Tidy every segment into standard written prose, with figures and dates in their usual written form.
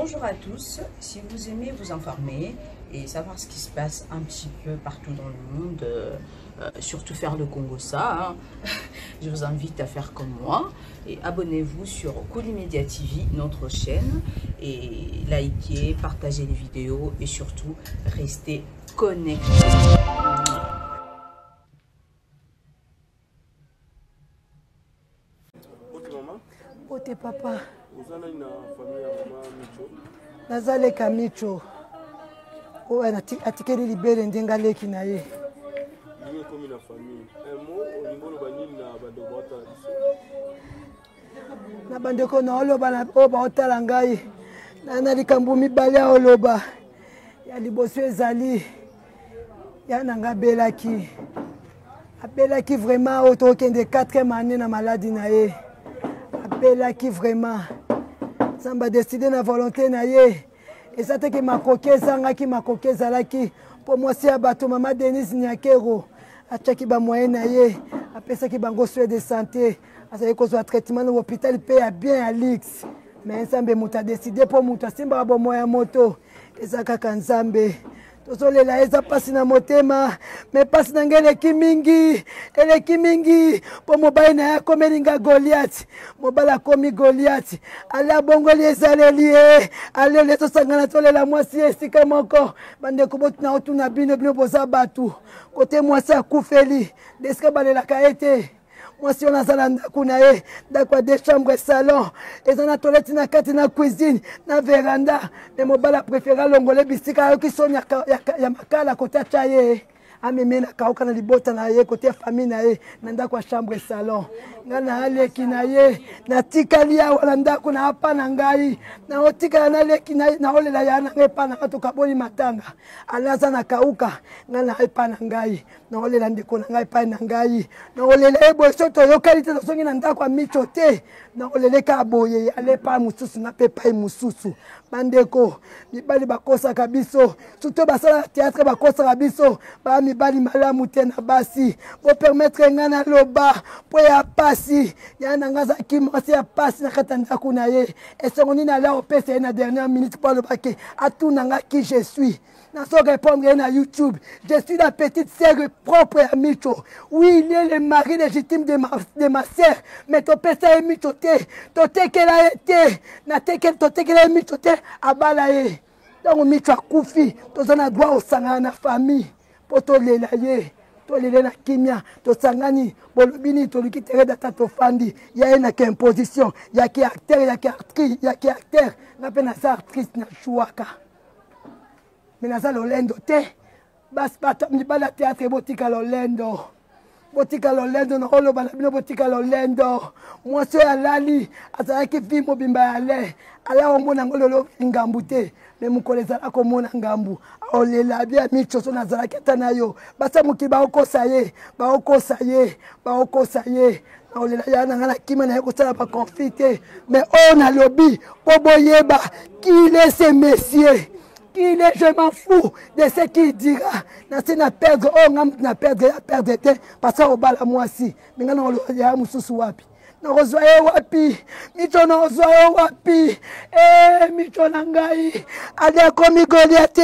Bonjour à tous, si vous aimez vous informer et savoir ce qui se passe un petit peu partout dans le monde, surtout faire le Congo-ça, hein, je vous invite à faire comme moi et abonnez-vous sur Colimedia TV, notre chaîne, et likez, partagez les vidéos et surtout restez connectés. Ote papa. Uzana ina familia mama Micho. Nazaleka Micho. O atikeli libere ndenga leki na ye. Yeye komi na famille. Mo olingolo banini na bando bota biso. Na bandeko na oloba na oba otala ngai. Na likambo mibale oloba. Ya liboso ezali. Ya nanga belaki. Abelaki vraiment otokende 4e année na maladie na ye. Abelaki vraiment. Samba décidé na volonté na ye. Et ça te que ma coquée zangaki ma coquée zalaki. Pour moi c'est abato maman Denise Nyakero. Achaki ba moyen na ye. Apesa ki bango soin de santé. Asa ko so traitement dans l'hôpital paye bien à Lix. Mais ensemble muta décidé pour muta simba ba moyen moto. Et ça kaka nzambe. Tozolela eza pasi na motema, me pasi na eleki mingi, po mobali na ya komelinga Goliath, mobala komi Goliath, ala bongoli ezaleli e, ale leto sangana tolela mwasi esika moko, bande kubotu na otu na bino boza batu, kote mwasi akufeli, deska balelaka ete, mwasi on azala ndako na ye, ndako 2 chambres salon, eza na toilette na kati na cuisine, na veranda, me mobala préféra longole bisika yo kisoni ya makala kote acha ye. Amemena kauka na libota na ye kote famille na ye, na ndako chambre salon. Nga na aleki na ye, na tikali ya wala ndako na apa na ngai, na otika na aleki na ye, na olela ya na ngepa na kato kaboli matanga. Alaza na kauka, nga na epa na ngai, na olela ndeko na ngai pa na ngai, na olela ebo soto yo kalite na songi na ndako a Micho te, na oleleka aboye alepa mususu na pepa mususu. Bandeko, mibali bakosa kabiso, surtout basala théâtre bakosa kabiso, ba mibali malamu te na basi, po permettre nga na loba, po ya pasi, ya na ngaza kimasi ya pasi na katanda kuna ye, et songoni na la opese na dernière minute pour le baquet, à tout nanga qui je suis. N'a pas répondre à YouTube. Je suis la petite sœur propre à Micho. Oui, il est le mari légitime de ma sœur. Mais ton père est Micho. Ton qu'elle a été. Ton qu'elle a Micho. À balaye. Donc Micho a koufi. Ton a droit au sang à la famille. Pour te l'élayer. To lele na kimia, to sangani, bolobini to likitere data to fandi, ya ena ke imposition, ya ki acteur, ya ki actrice, ya ki acteur, na pena sa actrice na chouaka. Menaza lolendo te, bas bata mibala théâtre botika lolendo. Botika lolendo na holo balabino botika lolendo. Mwase alali, azalaki fi mobimba ale, ala omona ngololo ngambu te. Me mukoleza la komona ngambu. Olela bia Micho so nazalaki tana yo. Basa muki ba okosa ye. Na olela ya na ngala kima na ekosala ba conflit. Mais on a lobby po boyeba qui est ce monsieur. Qu'il est, je m'en fous de ce qu'il dira. Na perdre, na perdre te. Parce que bala moi si. Mais on a mususu wapi. Na ozoye wapi. Micho na ozoye wapi. Micho na ngai. Ale komi Goliath.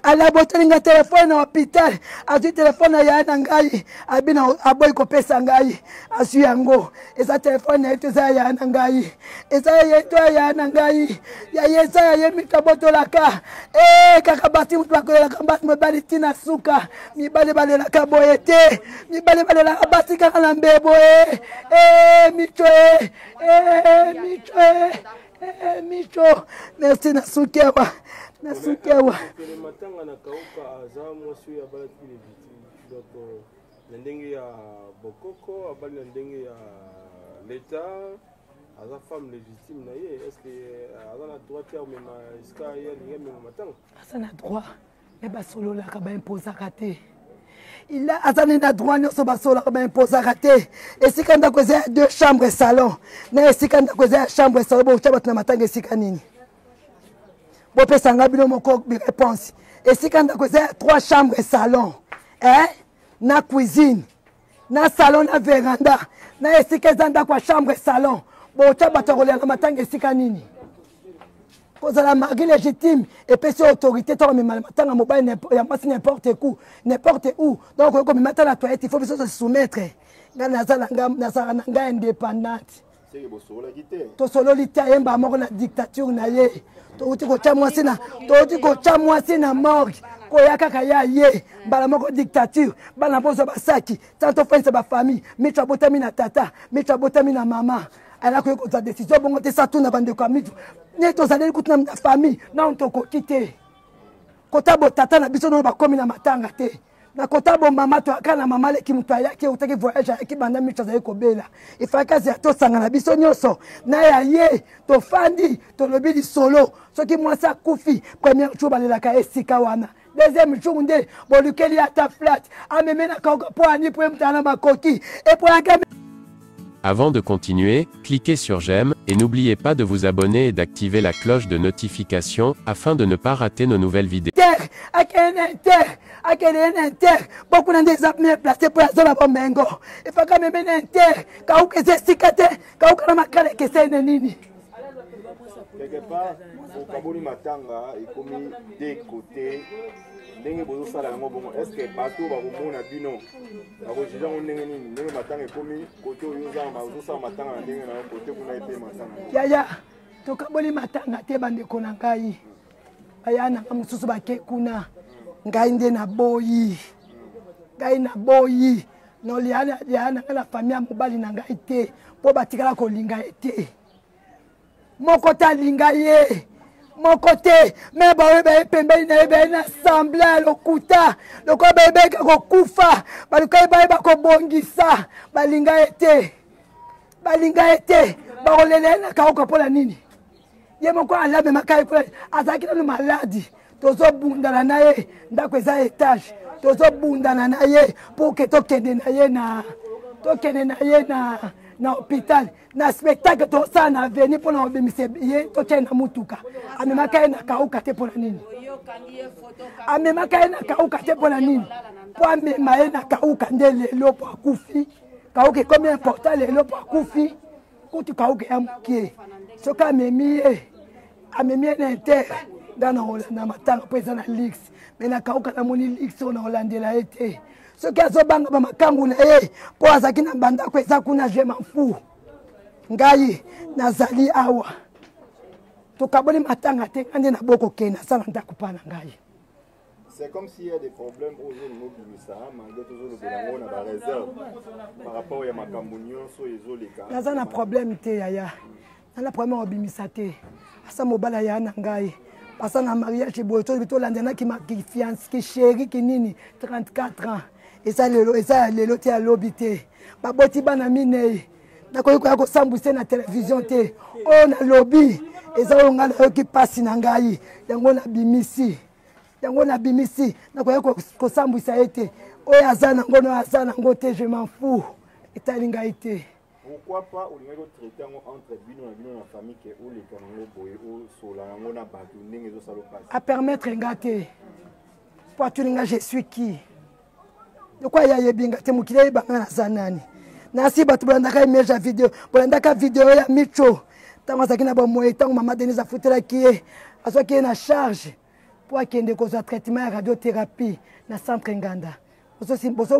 Ale botelinga téléphone na hôpital. Azu téléphone ya na ngai. Abina aboy ko pesa ngai. Asu yango. Eza téléphone na eza ya na ngai. Eza yeto ya na ngai. Ya yesa ya Micho botolaka. Kaka bati mutu bakolela kambati mobali tina suka. Mibale balela kaboyete. Mibale balela bati kaka na mbebo. Micho, Micho, merci na sukewa. Le matanga na kauka aza mwasi ya bala kile biti. Donc ndenge ya Bokoko, abali ndenge ya l'État, aza femme légitime na ye. Est-ce que aza na droit terme ma iska ya ngeme matanga? Aza na droit, mais basolo la ka ba imposer raté. Il a azani na droit nyoso basola ba imposer raté. Et si kanda koza 2 chambres salon, na si kanda koza chambre salon bo chaba na matanga sika nini. Bo pesa ngabino moko bi réponse. Et si kanda koza 3 chambres salon, na cuisine, na salon na veranda, na si kanda kwa chambre salon, bo chaba tokolela matanga sika nini. Pour la mari légitime et puis sur autorité, tu as n'importe où. Donc, comme maintenant la toilette, il faut se soumettre. Nanga indépendante. To solo lita yemba moko na dictature na ye. To uti ko cha mwasi na morgue. Ko yakaka ya ye. Bala moko dictature. Bana bozo basaki. Tanto fense ba famille. Micha botami na tata. Micha botami na mama. Alors que ta décision bon te ça tout na bande kwa mitu. Ne to zali kutu na famille. Na on to ko kite. Kota botata na biso no ba komi na matanga te. Na kota bo mama to akana mama le kimutwa yake utaki voyage yake banda micho za ekobela ifakazi ya to sanga na biso nyoso na ya ye to fandi to lobili solo soki mwasa kufi première jour balelaka esika wana deuxième jour nde bolukeli ata flat amemena kauka po ani po mtana makoki et po yaka. Avant de continuer, cliquez sur j'aime, et n'oubliez pas de vous abonner et d'activer la cloche de notification, afin de ne pas rater nos nouvelles vidéos. Beaucoup de gens placés pour la zone de Mengo. Il faut quand même un inter, quand vous êtes cicaté, quand vous avez que c'est une nini. Quelque part, au Kaboni Matanga, il commis des côtés. Ndenge bozo sala ngo bongo est-ce que bato ba komona bino ba ko jija ndenge nini ndenge matanga ekomi kote oyo za bazo sala matanga ndenge na kote kuna ete matanga ya to kaboli matanga te bande kona ngai ayana mususu bake kuna ngai nde na boyi no liana la famille mobali na ngai te po batikala ko linga ete moko ta linga ye mon côté, mais bon, il assemblée le kuta, le quoi bébé ko kufa, le quoi bébé ko bongisa, balinga été, barolele na kauka pola nini. Ye moko ala be makai pola, azaki na maladie, tozo bunda na naye, ndako eza étage, tozo bunda na naye pour que to kende na ye na hôpital. Na spectacle to sa na veni pour na obimise ye to tena mutuka amemaka na kauka te pona nini amemaka na kauka te pona nini po amema na kauka ndele lelo po akufi kauke comme important lelo po akufi kutu kauke amkie soka amemi na inter dana na matanga pesa na lix mais na kauka na moni lix na holandela ete soki azobanga ba makangu na ye po azaki na banda ko eza kuna je m'en fous. Ngai nazali awa to kaboli matanga te ande na boko kena sana ndakupana ngai. C'est comme s'il y a des problèmes aux zones ça malgré toujours le belango na ba réserve par rapport à makambunyo so ezoleka naza na problème te yaya na problème obimisa te asa mobala ya na ngai pasa na mariage boto bito landana ki ma fiance ki chérie ki nini 34 ans et ça lelo te alobité baboti bana minei nakoyiko ko sambuse na télévision te o na lobby eza onga na yoki pasi na ngai yango na bimisi nakoyiko ko sambuse ete o azana ngo te je m'en fous etali ngai te. Pourquoi pas au niveau traiter entre bino na famille que ou les kanango boye ou sola ngo na batu ndenge zo salo passe a permettre ngate pour tuninga je suis qui de quoi ya yebinga te mukile banga na zanani. Nasi batu bolanda image video bolanda video ya micho tango zakina ba moye tango mama Denise afutela ki aso ki na charge pour akende ko za traitement ya radiothérapie na centre Nganda boso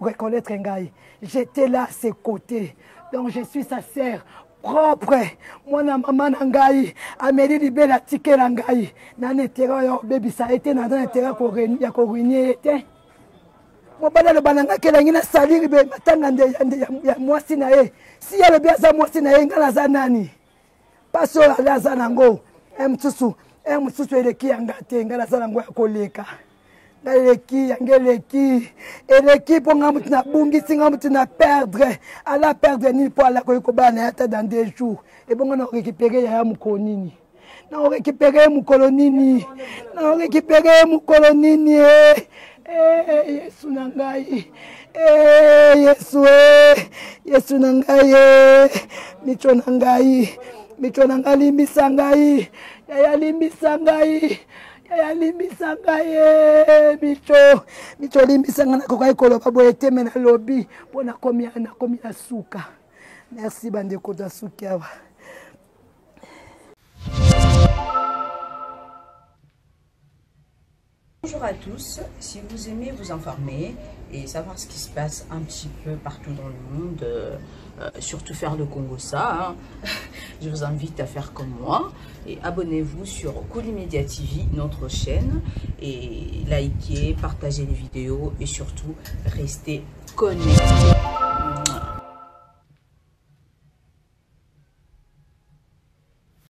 reconnaître ngai j'étais là à ses côtés donc je suis sa sœur propre mwana mama na ngai ameli libela tikela ngai na netera yo baby ça été na netera ko ya ko ruiner était mobala le bananga kelangi na saliri be matanga ya mwasi na ye si ya le bia za mwasi na ye ngala za nani paso la za nango mtsusu eleki yanga te ngala za nango ya koleka eleki po nga mutu na bungisi nga mutu na perdre ala perdre nini po ala koyiko bana yata dans 2 jours et bongo na récupérer ya mukolo nini na récupérer mukolo nini Yesu na ngai Yesu na ngai micho na ngai limbisa ngai ya limbisa ngai micho limbisa ngai nakokai koloba boye te me na lobi mpo nakomi na suka. Merci bandeko da suki awa. Bonjour à tous, si vous aimez vous informer et savoir ce qui se passe un petit peu partout dans le monde, surtout faire le Congo-ça, je vous invite à faire comme moi et abonnez-vous sur Colimedia TV, notre chaîne, et likez, partagez les vidéos et surtout restez connectés.